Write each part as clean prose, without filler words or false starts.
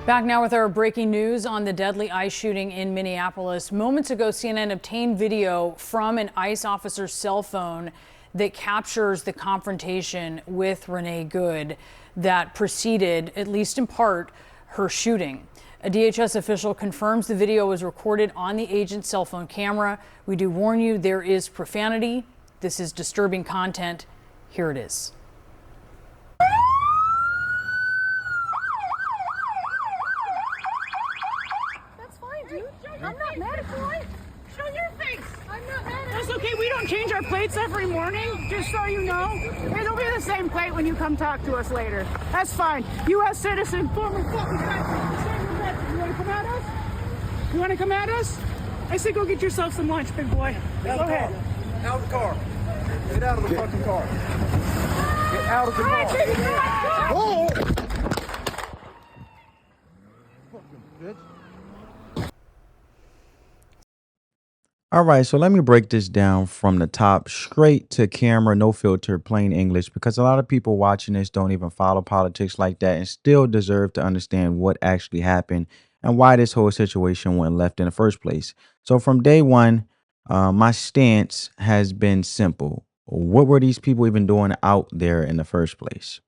Back now with our breaking news on the deadly ICE shooting in Minneapolis. Moments ago, CNN obtained video from an ICE officer's cell phone that captures the confrontation with Renee Good that preceded, at least in part, her shooting. A DHS official confirms the video was recorded on the agent's cell phone camera. We do warn you, there is profanity. This is disturbing content. Here it is. I'm not mad at you. Show your face. I'm not mad at you. That's okay. We don't change our plates every morning, just so you know. It'll be the same plate when you come talk to us later. That's fine. U.S. citizen, former fucking veteran. You want to come at us? You want to come at us? I say go get yourself some lunch, big boy. Go ahead. Out of the car. Get out of the fucking car. Get out of the car. Oh! Fucking bitch. All right, so let me break this down from the top, straight to camera, no filter, plain English, because a lot of people watching this don't even follow politics like that and still deserve to understand what actually happened and why this whole situation went left in the first place. So from day one, my stance has been simple. What were these people even doing out there in the first place?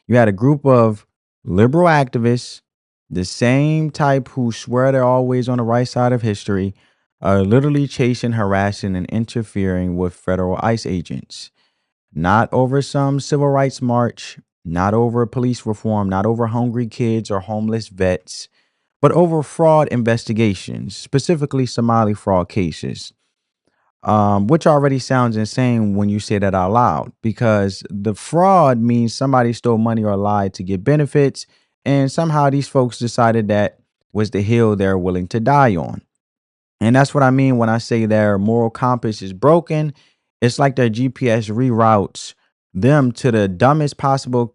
You had a group of liberal activists, the same type who swear they're always on the right side of history, are literally chasing, harassing, and interfering with federal ICE agents. Not over some civil rights march, not over police reform, not over hungry kids or homeless vets, but over fraud investigations, specifically Somali fraud cases, which already sounds insane when you say that out loud, because the fraud means somebody stole money or lied to get benefits, and somehow these folks decided that was the hill they're willing to die on. And that's what I mean when I say their moral compass is broken. It's like their GPS reroutes them to the dumbest possible,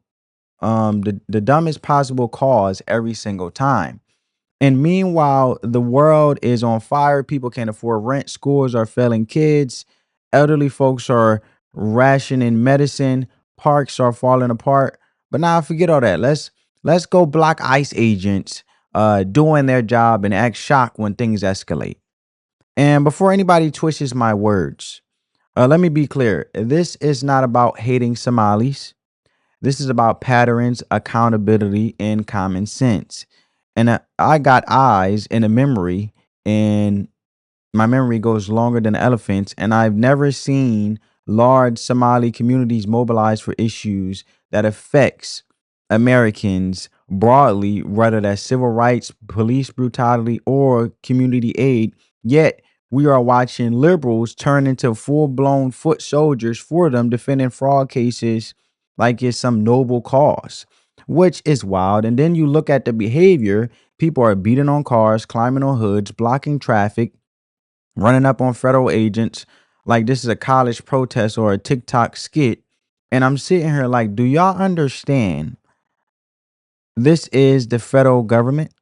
the dumbest possible cause every single time. And meanwhile, the world is on fire. People can't afford rent. Schools are failing kids. Elderly folks are rationing medicine. Parks are falling apart. But now forget all that. Let's go block ICE agents doing their job and act shocked when things escalate. And before anybody twists my words, let me be clear. This is not about hating Somalis. This is about patterns, accountability, and common sense. And I got eyes and a memory, and my memory goes longer than elephants. And I've never seen large Somali communities mobilized for issues that affects Americans broadly, whether that's civil rights, police brutality, or community aid. Yet we are watching liberals turn into full-blown foot soldiers for them, defending fraud cases like it's some noble cause, which is wild. And then you look at the behavior. People are beating on cars, climbing on hoods, blocking traffic, running up on federal agents like this is a college protest or a TikTok skit. And I'm sitting here like, do y'all understand? This is the federal government.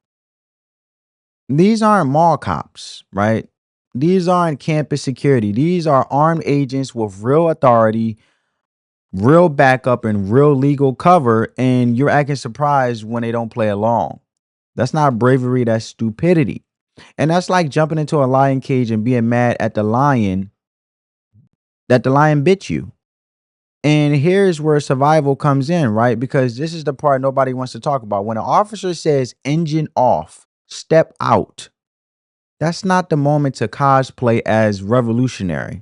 These aren't mall cops, right? These aren't campus security. These are armed agents with real authority, real backup, and real legal cover. And you're acting surprised when they don't play along. That's not bravery. That's stupidity. And that's like jumping into a lion cage and being mad at the lion that the lion bit you. And here's where survival comes in, right? Because this is the part nobody wants to talk about. When an officer says engine off, step out, that's not the moment to cosplay as revolutionary.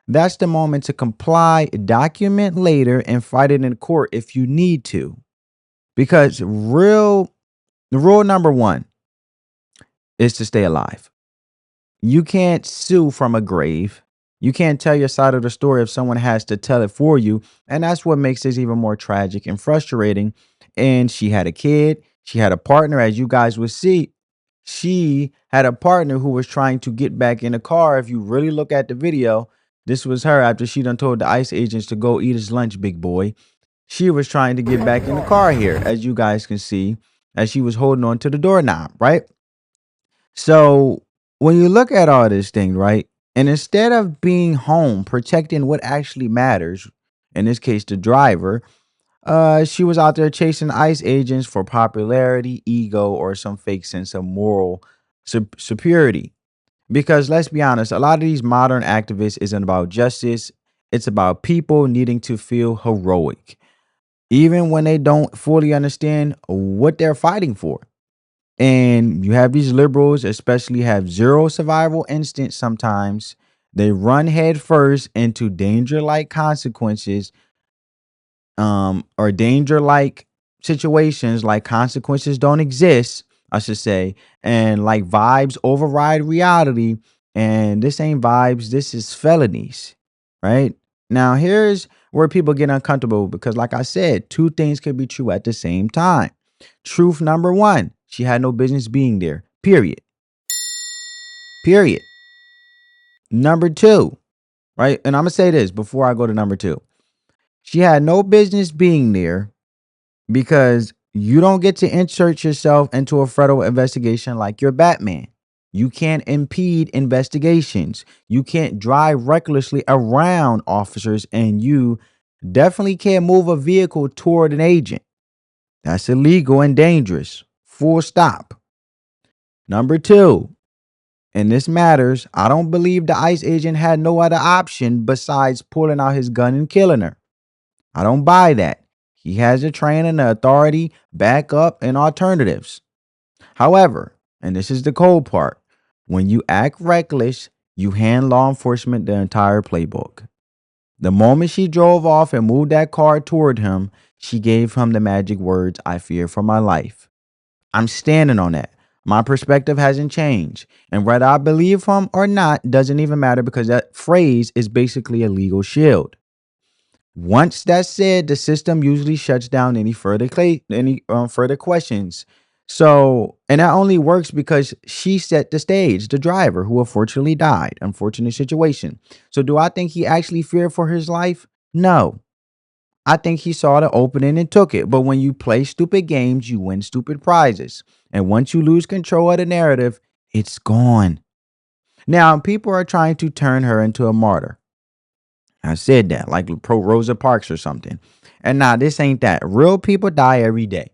That's the moment to comply, document later, and fight it in court if you need to. Because rule number one is to stay alive. You can't sue from a grave. You can't tell your side of the story if someone has to tell it for you. And that's what makes this even more tragic and frustrating. And she had a kid. She had a partner, as you guys would see. She had a partner who was trying to get back in the car. If you really look at the video, this was her after she done told the ICE agents to go eat his lunch, big boy. She was trying to get back in the car here, as you guys can see, as she was holding on to the doorknob, right? So when you look at all this thing, right, and instead of being home, protecting what actually matters, in this case, the driver, she was out there chasing ICE agents for popularity, ego, or some fake sense of moral superiority. Because let's be honest, a lot of these modern activists isn't about justice. It's about people needing to feel heroic, even when they don't fully understand what they're fighting for. And you have these liberals, especially, have zero survival instinct sometimes. They run headfirst into danger like consequences, or danger like situations, like consequences don't exist, I should say, and like vibes override reality. And this ain't vibes, this is felonies, right? Now, here's where people get uncomfortable because, like I said, two things can be true at the same time. Truth number one, she had no business being there, period. Period. Number two, right? And I'm going to say this before I go to number two. She had no business being there because you don't get to insert yourself into a federal investigation like you're Batman. You can't impede investigations. You can't drive recklessly around officers, and you definitely can't move a vehicle toward an agent. That's illegal and dangerous. Full stop. Number two, and this matters, I don't believe the ICE agent had no other option besides pulling out his gun and killing her. I don't buy that. He has the training, the authority, backup, and alternatives. However, and this is the cold part, when you act reckless, you hand law enforcement the entire playbook. The moment she drove off and moved that car toward him, she gave him the magic words, "I fear for my life." I'm standing on that. My perspective hasn't changed. And whether I believe him or not doesn't even matter because that phrase is basically a legal shield. Once that's said, the system usually shuts down any further further questions. So, and that only works because she set the stage, the driver who unfortunately died. Unfortunate situation. So, do I think he actually feared for his life? No. I think he saw the opening and took it. But when you play stupid games, you win stupid prizes. And once you lose control of the narrative, it's gone. Now, people are trying to turn her into a martyr. I said that, like pro Rosa Parks or something. And nah, this ain't that. Real people die every day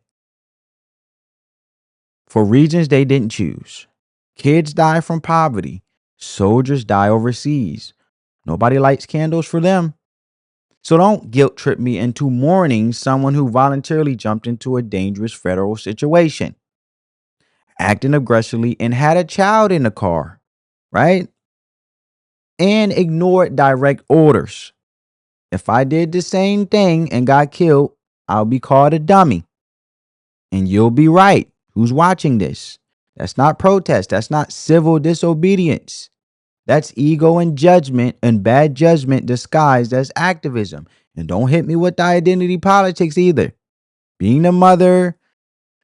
for reasons they didn't choose. Kids die from poverty. Soldiers die overseas. Nobody lights candles for them. So don't guilt trip me into mourning someone who voluntarily jumped into a dangerous federal situation, acting aggressively and had a child in the car, right? And ignored direct orders. If I did the same thing and got killed, I'll be called a dummy. And you'll be right. Who's watching this? That's not protest. That's not civil disobedience. That's ego and judgment and bad judgment disguised as activism. And don't hit me with the identity politics either. Being a mother,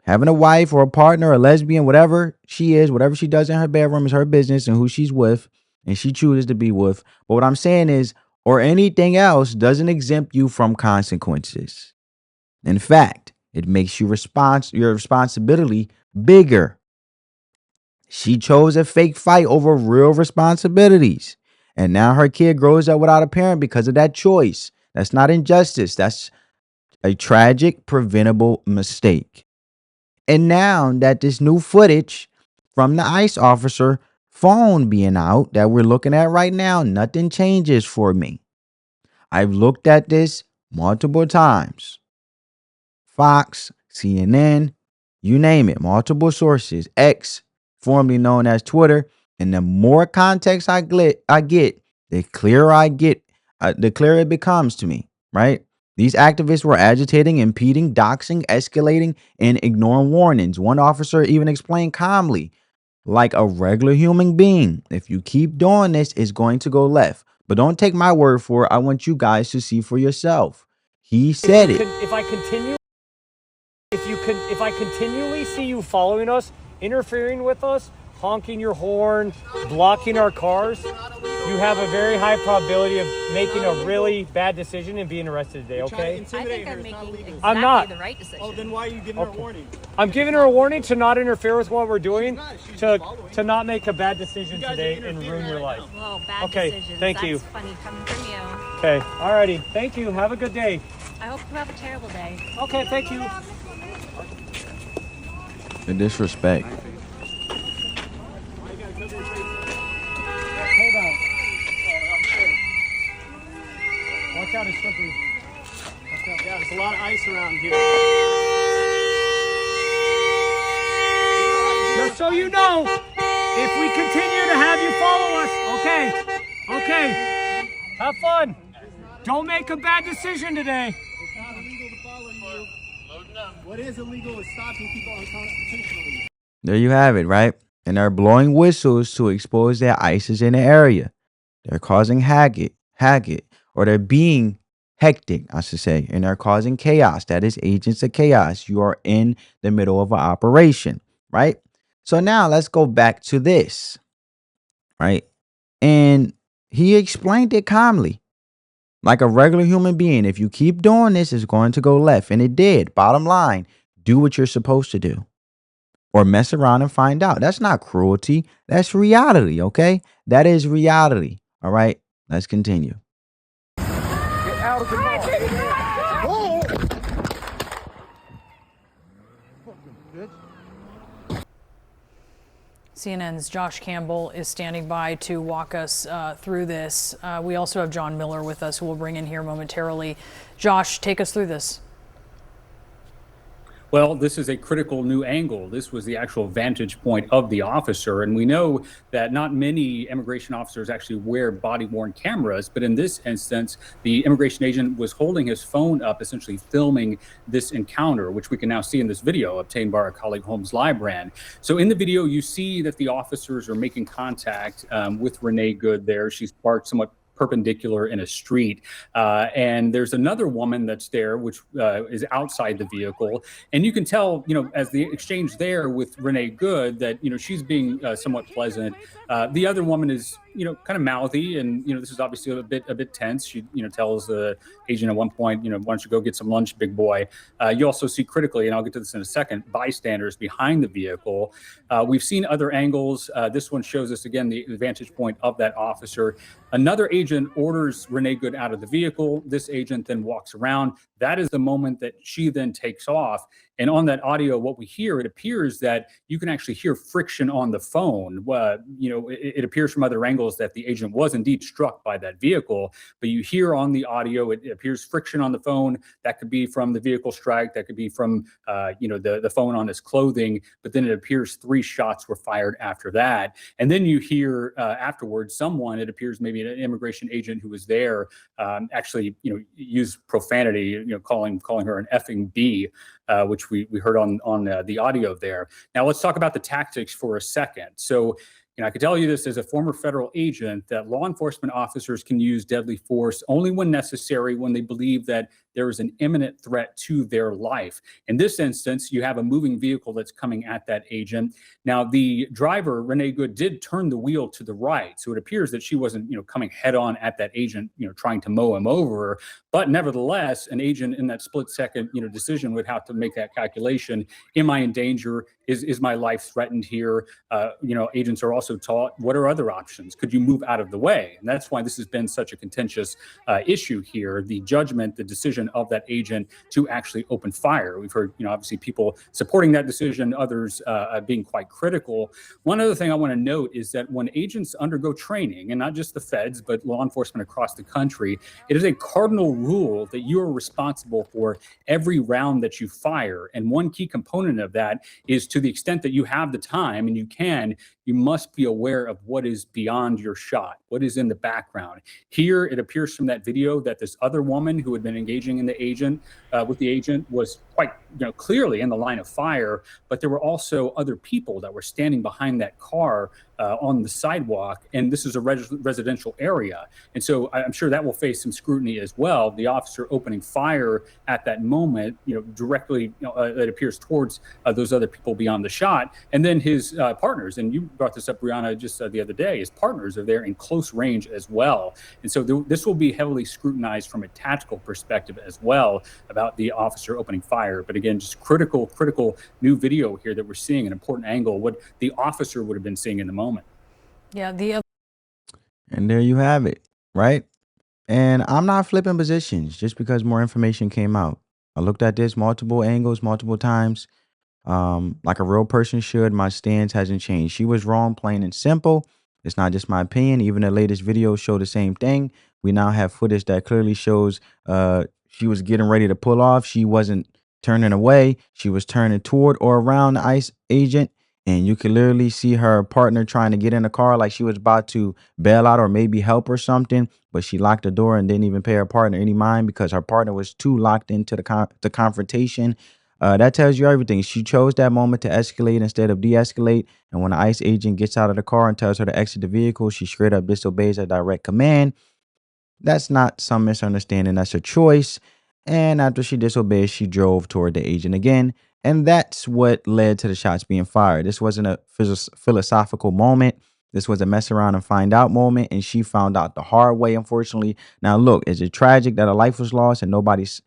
having a wife or a partner, a lesbian, whatever she is, whatever she does in her bedroom is her business and who she's with and she chooses to be with. But what I'm saying is, or anything else doesn't exempt you from consequences. In fact, it makes your responsibility bigger. She chose a fake fight over real responsibilities. And now her kid grows up without a parent because of that choice. That's not injustice. That's a tragic, preventable mistake. And now that this new footage from the ICE officer phone being out that we're looking at right now, nothing changes for me. I've looked at this multiple times. Fox, CNN, you name it, multiple sources, X, formerly known as Twitter. And the more context I get, the clearer the clearer it becomes to me, right? These activists were agitating, impeding, doxing, escalating, and ignoring warnings. One officer even explained calmly, like a regular human being, if you keep doing this, it's going to go left. But don't take my word for it. I want you guys to see for yourself. He said it. If I continually see you following us, interfering with us, honking your horn, blocking our cars, you have a very high probability of making a really bad decision and being arrested today, okay? I think I'm making exactly I'm not. the right decision. Oh, then why are you giving her a warning? I'm giving her a warning to not interfere with what we're doing, to not make a bad decision today and ruin your life. Whoa, bad Okay, decisions. thank you. That's funny coming from you. Okay, alrighty. Thank you. Have a good day. I hope you have a terrible day. Okay, thank you. The disrespect. Hold on. Watch out, it's slippery. Yeah, there's a lot of ice around here. Just so you know, if we continue to have you follow us, okay, have fun. Don't make a bad decision today. It's not illegal to follow you. What is illegal is stopping people unconstitutionally. There you have it, right? And they're blowing whistles to expose that ICE is in the area. They're causing havoc, or they're being hectic, I should say, and they're causing chaos. That is agents of chaos. You are in the middle of an operation, right? So now let's go back to this, right? And he explained it calmly, like a regular human being. If you keep doing this, it's going to go left. And it did. Bottom line, do what you're supposed to do. Or mess around and find out. That's not cruelty. That's reality, okay? That is reality. All right, let's continue. Get out of the car. Oh! Fucking bitch. CNN's Josh Campbell is standing by to walk us through this. We also have John Miller with us, who we'll bring in here momentarily. Josh, take us through this. Well, this is a critical new angle. This was the actual vantage point of the officer. And we know that not many immigration officers actually wear body-worn cameras. But in this instance, the immigration agent was holding his phone up, essentially filming this encounter, which we can now see in this video obtained by our colleague Holmes Librand. So in the video, you see that the officers are making contact with Renee Good there. She's parked somewhat perpendicular in a street. And there's another woman that's there, which is outside the vehicle. And you can tell, as the exchange there with Renee Good, that, she's being somewhat pleasant. The other woman is, kind of mouthy. And, this is obviously a bit tense. She, tells the agent at one point, why don't you go get some lunch, big boy. You also see critically, and I'll get to this in a second, bystanders behind the vehicle. We've seen other angles. This one shows us, again, the vantage point of that officer. Another agent orders Renee Good out of the vehicle. This agent then walks around. That is the moment that she then takes off. And on that audio, what we hear, it appears that you can actually hear friction on the phone. It appears from other angles that the agent was indeed struck by that vehicle. But you hear on the audio, it appears friction on the phone. That could be from the vehicle strike. That could be from, the phone on his clothing. But then it appears 3 shots were fired after that. And then you hear afterwards, someone, it appears maybe an immigration agent who was there, actually, used profanity, calling her an effing B. Which we heard on the audio there. Now let's talk about the tactics for a second. So, I can tell you this as a former federal agent, that law enforcement officers can use deadly force only when necessary, when they believe that there is an imminent threat to their life. In this instance, you have a moving vehicle that's coming at that agent. Now, the driver, Renee Good, did turn the wheel to the right. So it appears that she wasn't, coming head on at that agent, trying to mow him over. But nevertheless, an agent in that split second, decision would have to make that calculation. Am I in danger? Is my life threatened here? Agents are also taught, what are other options? Could you move out of the way? And that's why this has been such a contentious issue here. The judgment, the decision of that agent to actually open fire. We've heard, obviously people supporting that decision, others being quite critical. One other thing I want to note is that when agents undergo training, and not just the feds, but law enforcement across the country, it is a cardinal rule that you are responsible for every round that you fire. And one key component of that is, to the extent that you have the time and you must be aware of what is beyond your shot, what is in the background. Here, it appears from that video that this other woman who had been engaging in with the agent was quite clearly in the line of fire, but there were also other people that were standing behind that car on the sidewalk, and this is a residential area. And so I'm sure that will face some scrutiny as well. The officer opening fire at that moment, directly, it appears towards those other people beyond the shot, and then his partners, and you brought this up, Brianna, just the other day, his partners are there in close range as well. And so this will be heavily scrutinized from a tactical perspective as well about the officer opening fire. But again, just critical new video here that we're seeing, an important angle, what the officer would have been seeing in the moment. Yeah, and there you have it, right? And I'm not flipping positions just because more information came out. I looked at this multiple angles, multiple times, like a real person should. My stance hasn't changed. She was wrong, plain and simple. It's not just my opinion. Even the latest video show the same thing. We now have footage that clearly shows she was getting ready to pull off. She wasn't turning away. She was turning toward or around the ICE agent. And you could literally see her partner trying to get in the car like she was about to bail out or maybe help or something. But she locked the door and didn't even pay her partner any mind because her partner was too locked into the confrontation. That tells you everything. She chose that moment to escalate instead of de-escalate. And when the ICE agent gets out of the car and tells her to exit the vehicle, she straight up disobeys a direct command. That's not some misunderstanding. That's a choice. And after she disobeyed, she drove toward the agent again. And that's what led to the shots being fired. This wasn't a philosophical moment. This was a mess around and find out moment. And she found out the hard way, unfortunately. Now, look, is it tragic that a life was lost and nobody's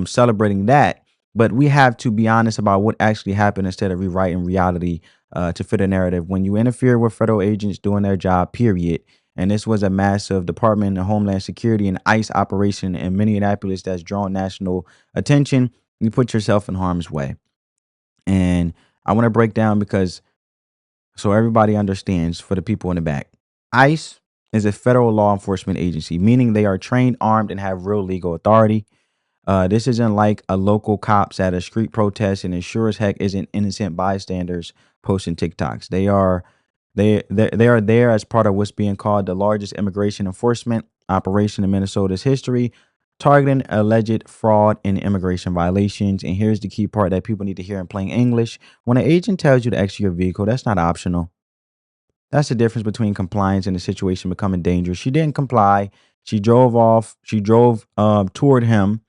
celebrating that? But we have to be honest about what actually happened instead of rewriting reality to fit a narrative. When you interfere with federal agents doing their job, period, and this was a massive Department of Homeland Security and ICE operation in Minneapolis that's drawn national attention, you put yourself in harm's way. And I want to break down because so everybody understands for the people in the back. ICE is a federal law enforcement agency, meaning they are trained, armed, and have real legal authority. This isn't like a local cops at a street protest, and it sure as heck isn't innocent bystanders posting TikToks. They are there as part of what's being called the largest immigration enforcement operation in Minnesota's history, targeting alleged fraud and immigration violations. And here's the key part that people need to hear in plain English. When an agent tells you to exit your vehicle, that's not optional. That's the difference between compliance and the situation becoming dangerous. She didn't comply. She drove off. She drove toward him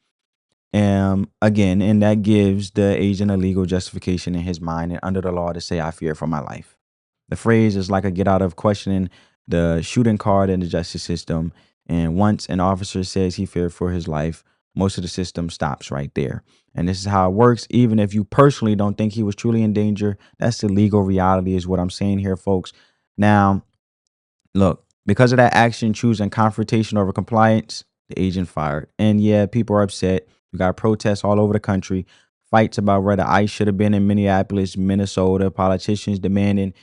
again, and that gives the agent a legal justification in his mind and under the law to say, I fear for my life. The phrase is like a get out of questioning the shooting card in the justice system. And once an officer says he feared for his life, most of the system stops right there. And this is how it works. Even if you personally don't think he was truly in danger, that's the legal reality is what I'm saying here, folks. Now, look, because of that action, choosing confrontation over compliance, the agent fired. And yeah, people are upset. We got protests all over the country, fights about whether ICE should have been in Minneapolis, Minnesota, politicians demanding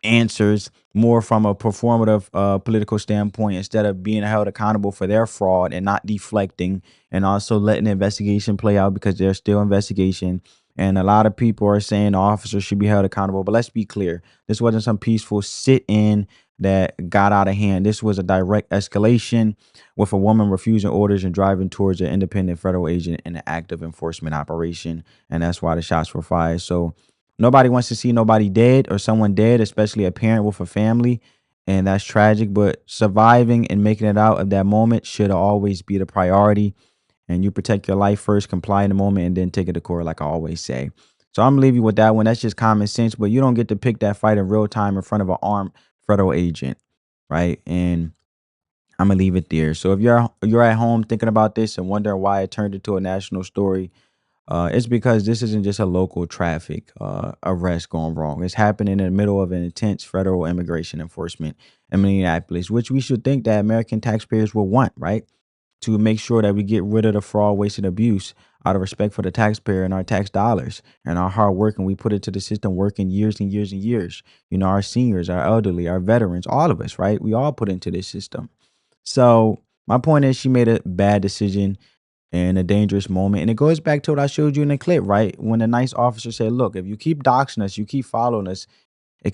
answers more from a performative political standpoint instead of being held accountable for their fraud and not deflecting and also letting the investigation play out because there's still investigation. And a lot of people are saying the officers should be held accountable. But let's be clear. This wasn't some peaceful sit-in that got out of hand. This was a direct escalation with a woman refusing orders and driving towards an independent federal agent in an active enforcement operation. And that's why the shots were fired. So nobody wants to see nobody dead or someone dead, especially a parent with a family. And that's tragic. But surviving and making it out of that moment should always be the priority. And you protect your life first, comply in the moment, and then take it to court, like I always say. So I'm gonna leave you with that one. That's just common sense, but you don't get to pick that fight in real time in front of an armed federal agent, right? And I'm gonna leave it there. So if you're at home thinking about this and wondering why it turned into a national story, it's because this isn't just a local traffic arrest going wrong. It's happening in the middle of an intense federal immigration enforcement in Minneapolis, which we should think that American taxpayers will want, right? To make sure that we get rid of the fraud, waste, and abuse out of respect for the taxpayer and our tax dollars and our hard work. And we put it to the system working years and years and years. You know, our seniors, our elderly, our veterans, all of us, right? We all put into this system. So my point is she made a bad decision in a dangerous moment. And it goes back to what I showed you in the clip, right? When the nice officer said, look, if you keep doxing us, you keep following us,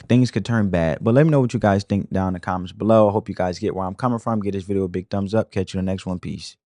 things could turn bad. But let me know what you guys think down in the comments below. I hope you guys get where I'm coming from. Give this video a big thumbs up. Catch you in the next one. Peace.